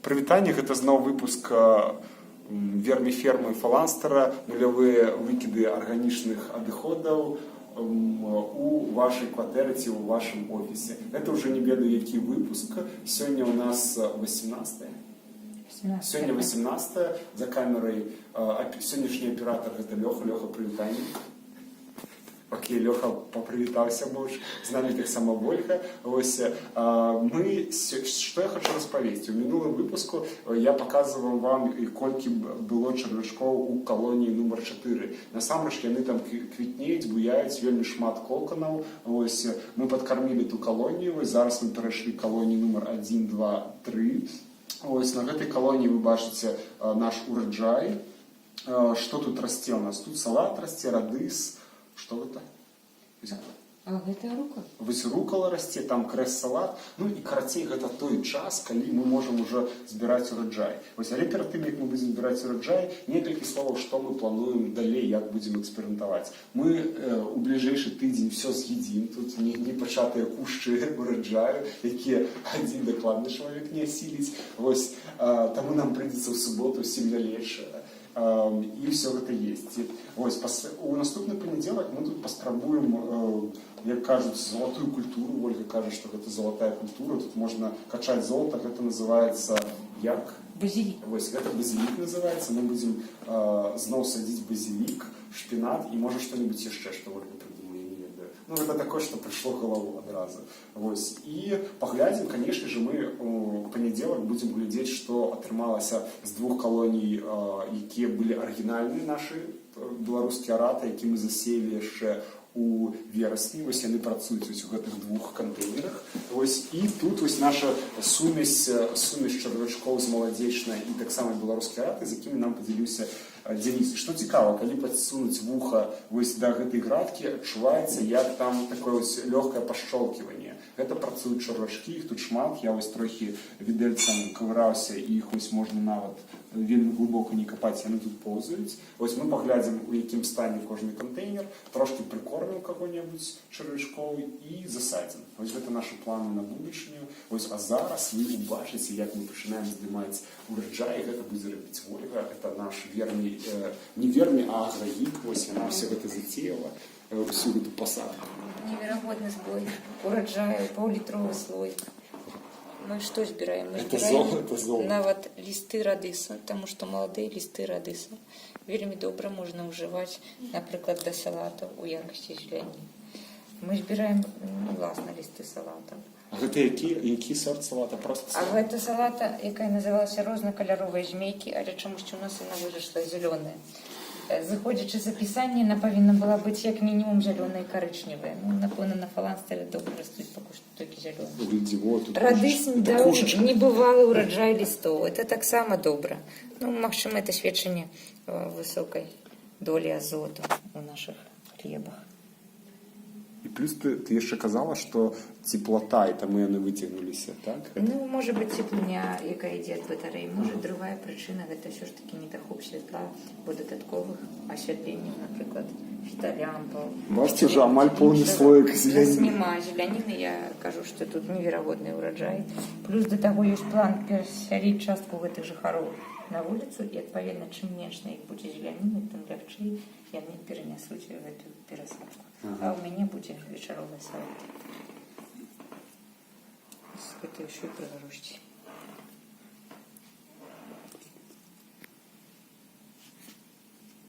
Прывітанне, гэта зноў выпуск верміфермы Фаланстера, нулявыя выкіды арганічных адыходаў у вашай кватэры ці ў вашым офісе. Гэта ўжо не ведаю, які выпуск. Сёння ў нас 18-е. Сёння 18-е. За камерай сённяшні аператор гэта Лёха. Лёха, прывітанне. Окей, Лёха попривітався больше, з нами так само Вольга. Ось, что я хочу распавесці. У мінулым выпуску я показывал вам, колькі было чарвячкоў у колонии номер 4. Насамрэч яны там квітнеюць, буяюць, вельмі шмат коканаў. Ось, мы подкормили ту колонию, ось, зараз мы перайшлі колонии номер 1, 2, 3. Ось, на гэтай колонии вы бачыце наш ураджай. Что тут расце у нас? Тут салат расце, радыс. Что это? А гэта рука? Вось рукала расце, там крэс-салат. Ну і карацей, гэта той час, калі мы можам уже збіраць ураджай. Вось, але перад тым, як мы будзем збіраць ураджай, некалькі словаў, што мы плануем далей, як будзем эксперыментаваць. Мы у бліжэйшы тыдзень все з'едзім. Тут не пачатыя кушчы ураджаю, якія адзін дакладны чалавек не асіліць. Вось, таму нам прыйдзецца ў суботу сильно лечь. И все это есть. Ось, у наступный понедельник мы тут паспрабуем, як кажуть, золотую культуру. Ольга кажет, что это золотая культура. Тут можно качать золото. Это называется як? Базилик. Ось, это базилик называется. Мы будем зноў садить базилик, шпинат и может что-нибудь еще, что Ольга придумала, я не ведаю. Ну, это такое, что пришло в голову одразу. Ось. И поглядим, конечно же, мы в понедельник будем глядеть, что атрымалася з двух колоний, якія были оригинальные наши белорусские араты, які мы засеяли яшчэ у верасні. Вось яны працуюць у гэтых двух контейнерах. Ось, і тут ось наша сумесь чарвячкоў з маладзечнай і таксама беларускія араты, з якімі нам падзяліўся Денис. Што цікава, калі падсунуць вуха вось да гэтай градкі, адчуваецца, як там такое ось лёгкае пашчолківанне. Гэта працуюць чарвячкі, іх тут шмат. Я ось трохі відэльцам кавыраўся, і іх ось можна нават вельмі глыбока не капаць, яны тут поўзаюць. Ось мы паглядзім, у якім стане кожны контейнер, трошки прикормим кого-небудзь чарвячкоў і засадзім. Ось гэта нашы планы на будучыню. Ось, а зараз вы убачыце, як мы пачынаем здымаць ураджай. Гэта будзе рабіць Ольга. Это наш вермі, не вермі, а аграік. Ось яна все гэта затеяла, всю эту посадку. Невероятный сбой урожая, пол-литровый слой. Мы что збираем? Мы это збираем золото. нават листы радыса, потому что молодые листы радыса вельмі добра можна ўжываць, напрыклад, да салатаў у якасці зеляніны. Мы збираем, власна, листы салатаў. А гэта які сорт салата? Просто салат? А гэта салата, якая называлася рознакаляровыя змейкі, але чамусьці у нас яна вырашла зялёная. Заходзячы з апісання, яна павінна была быць як мінімум зялёная і карычневая. Ну, напэўна, на Фаланстере добра растуць пакуль што толькі зялёныя. Радыс не бывалы ўраджай лістоў. Это таксама добра. Ну, магчыма, это сведчанне высокай долі азоту у нашых хлебах. И плюс ты яшчэ казала, что теплота, и там яны выцягнуліся, так? Ну, может быть, цеплыня, якая ідзе ад батарэі. Может, другая прычына, гэта ўсё ж таки недахоп святла, бо дадатковых асвятленняў, напрыклад, фіталямпаў. Бачите, уже амаль поўны слоек зеляніны. Нема зеляніны, я кажу, что тут неверагодны ўраджай. Плюс да таго ёсць план перасяліць частку гэтых жыхароў на вуліцу, і, адпаведна, чым менш на іх будзе зеляніны, тым лягчэй яны перанясуць гэтую перасадку. А у мяне будзе вечаровая салата. Гэта яшчэ і прыгажосці.